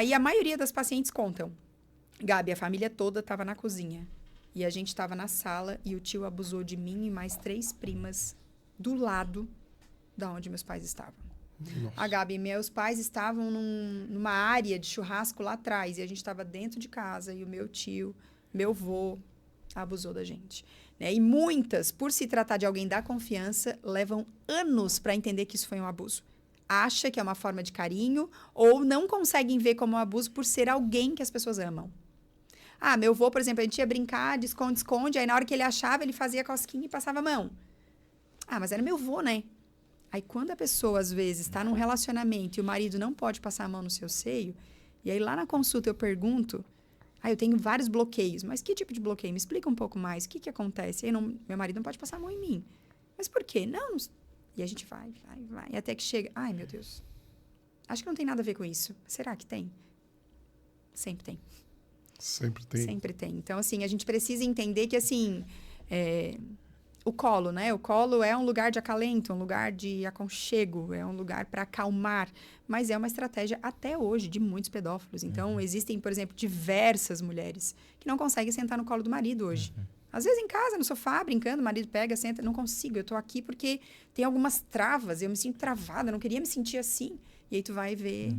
Aí a maioria das pacientes contam. Gabi, a família toda estava na cozinha. E a gente estava na sala e o tio abusou de mim e mais 3 primas do lado da onde meus pais estavam. Nossa. A Gabi, meus pais estavam numa área de churrasco lá atrás e a gente estava dentro de casa e o meu tio, meu vô, abusou da gente. Né? E muitas, por se tratar de alguém da confiança, levam anos para entender que isso foi um abuso. Acha que é uma forma de carinho ou não conseguem ver como um abuso por ser alguém que as pessoas amam. Ah, meu avô, por exemplo, a gente ia brincar de esconde-esconde, aí na hora que ele achava, ele fazia cosquinha e passava a mão. Ah, mas era meu avô, né? Aí quando a pessoa, às vezes, está num relacionamento e o marido não pode passar a mão no seu seio, e aí lá na consulta eu pergunto, eu tenho vários bloqueios, mas que tipo de bloqueio? Me explica um pouco mais, o que acontece? Aí meu marido não pode passar a mão em mim. Mas por quê? Não. E a gente vai, e até que chega, ai meu Deus, acho que não tem nada a ver com isso. Será que tem? Sempre tem. Sempre tem. Sempre tem. Então, assim, a gente precisa entender que, assim, o colo, né? O colo é um lugar de acalento, um lugar de aconchego, é um lugar para acalmar. Mas é uma estratégia, até hoje, de muitos pedófilos. Então, existem, por exemplo, diversas mulheres que não conseguem sentar no colo do marido hoje. Às vezes em casa, no sofá, brincando, o marido pega, senta, não consigo, eu tô aqui porque tem algumas travas, eu me sinto travada, eu não queria me sentir assim. E aí tu vai ver...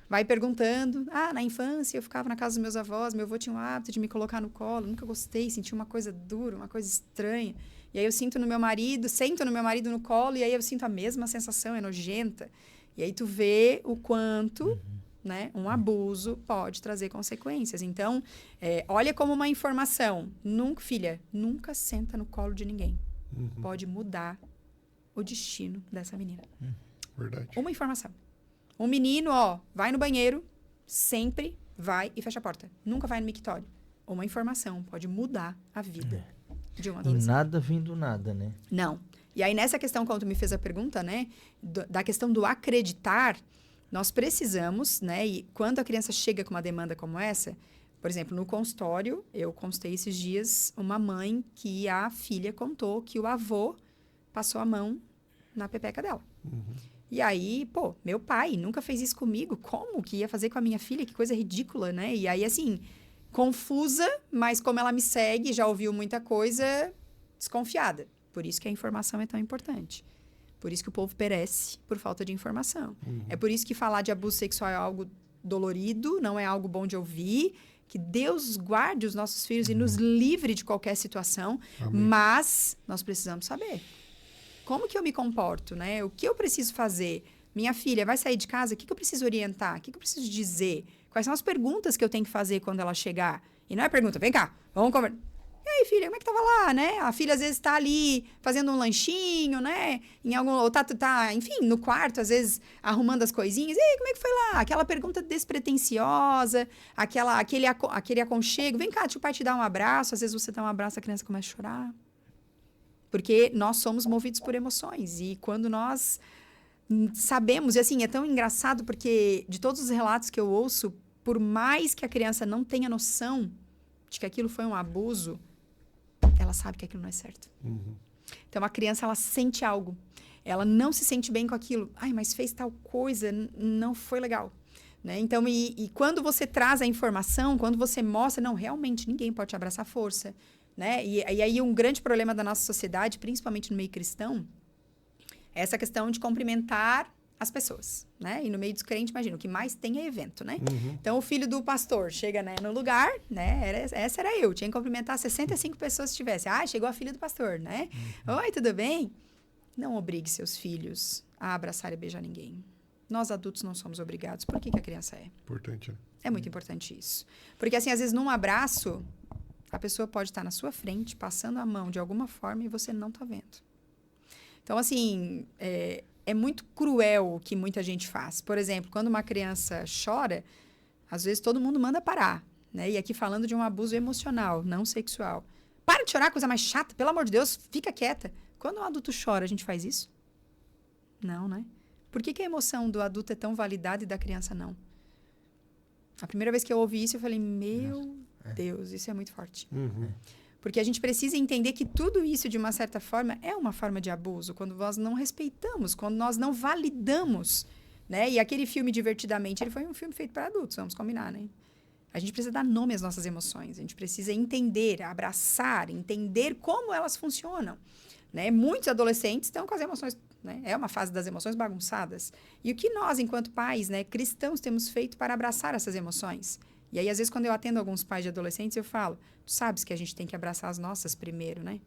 Vai perguntando. Na infância eu ficava na casa dos meus avós, meu avô tinha o hábito de me colocar no colo, nunca gostei, senti uma coisa dura, uma coisa estranha. E aí eu sento no meu marido no colo, e aí eu sinto a mesma sensação, é nojenta. E aí tu vê o quanto, né, um abuso pode trazer consequências. Então, olha como uma informação. Filha, nunca senta no colo de ninguém. Pode mudar o destino dessa menina. Verdade. Uma informação. Um menino, vai no banheiro, sempre vai e fecha a porta. Nunca vai no mictório. Uma informação pode mudar a vida de um adolescente. E nada vem do nada, né? Não. E aí, nessa questão, quando tu me fez a pergunta, né, da questão do acreditar, nós precisamos, né, e quando a criança chega com uma demanda como essa, por exemplo, no consultório, eu consultei esses dias uma mãe que a filha contou que o avô passou a mão na pepeca dela. E aí, meu pai nunca fez isso comigo. Como que ia fazer com a minha filha? Que coisa ridícula, né? E aí, assim, confusa, mas como ela me segue, já ouviu muita coisa, desconfiada. Por isso que a informação é tão importante. Por isso que o povo perece por falta de informação. É por isso que falar de abuso sexual é algo dolorido, não é algo bom de ouvir. Que Deus guarde os nossos filhos e nos livre de qualquer situação. Amém. Mas nós precisamos saber. Como que eu me comporto, né? O que eu preciso fazer? Minha filha vai sair de casa, o que eu preciso orientar? O que eu preciso dizer? Quais são as perguntas que eu tenho que fazer quando ela chegar? E não é pergunta, vem cá, vamos conversar. E aí, filha, como é que tava lá, né? A filha, às vezes, tá ali fazendo um lanchinho, né? Ou enfim, no quarto, às vezes, arrumando as coisinhas. E aí, como é que foi lá? Aquela pergunta despretensiosa, aquele aconchego. Vem cá, deixa o pai te dar um abraço. Às vezes, você dá um abraço, a criança começa a chorar. Porque nós somos movidos por emoções. E quando nós sabemos... E assim, é tão engraçado porque de todos os relatos que eu ouço, por mais que a criança não tenha noção de que aquilo foi um abuso, ela sabe que aquilo não é certo. Então, a criança, ela sente algo. Ela não se sente bem com aquilo. Mas fez tal coisa, não foi legal. Né? Então, e quando você traz a informação, quando você mostra... Não, realmente, ninguém pode te abraçar à força. Né? E aí um grande problema da nossa sociedade, principalmente no meio cristão, é essa questão de cumprimentar as pessoas, né? E no meio dos crentes, imagina, o que mais tem é evento, né? Então, o filho do pastor chega, né, no lugar, né? Essa era eu, tinha que cumprimentar 65 pessoas se tivesse. Chegou a filha do pastor, né? Oi, tudo bem? Não obrigue seus filhos a abraçar e beijar ninguém. Nós, adultos, não somos obrigados. Por que a criança é? Importante, né? É muito importante isso. Porque, assim, às vezes, num abraço... A pessoa pode estar na sua frente, passando a mão de alguma forma e você não está vendo. Então, assim, é muito cruel o que muita gente faz. Por exemplo, quando uma criança chora, às vezes todo mundo manda parar. Né? E aqui falando de um abuso emocional, não sexual. Para de chorar, coisa mais chata. Pelo amor de Deus, fica quieta. Quando um adulto chora, a gente faz isso? Não, né? Por que a emoção do adulto é tão validada e da criança não? A primeira vez que eu ouvi isso, eu falei, meu Deus, isso é muito forte. Porque a gente precisa entender que tudo isso, de uma certa forma, é uma forma de abuso. Quando nós não respeitamos, quando nós não validamos, né? E aquele filme Divertidamente, ele foi um filme feito para adultos, vamos combinar, né? A gente precisa dar nome às nossas emoções, a gente precisa entender, abraçar, entender como elas funcionam, né? Muitos adolescentes estão com as emoções, né? É uma fase das emoções bagunçadas. E o que nós, enquanto pais, né, cristãos, temos feito para abraçar essas emoções? E aí, às vezes, quando eu atendo alguns pais de adolescentes, eu falo, tu sabes que a gente tem que abraçar as nossas primeiro, né?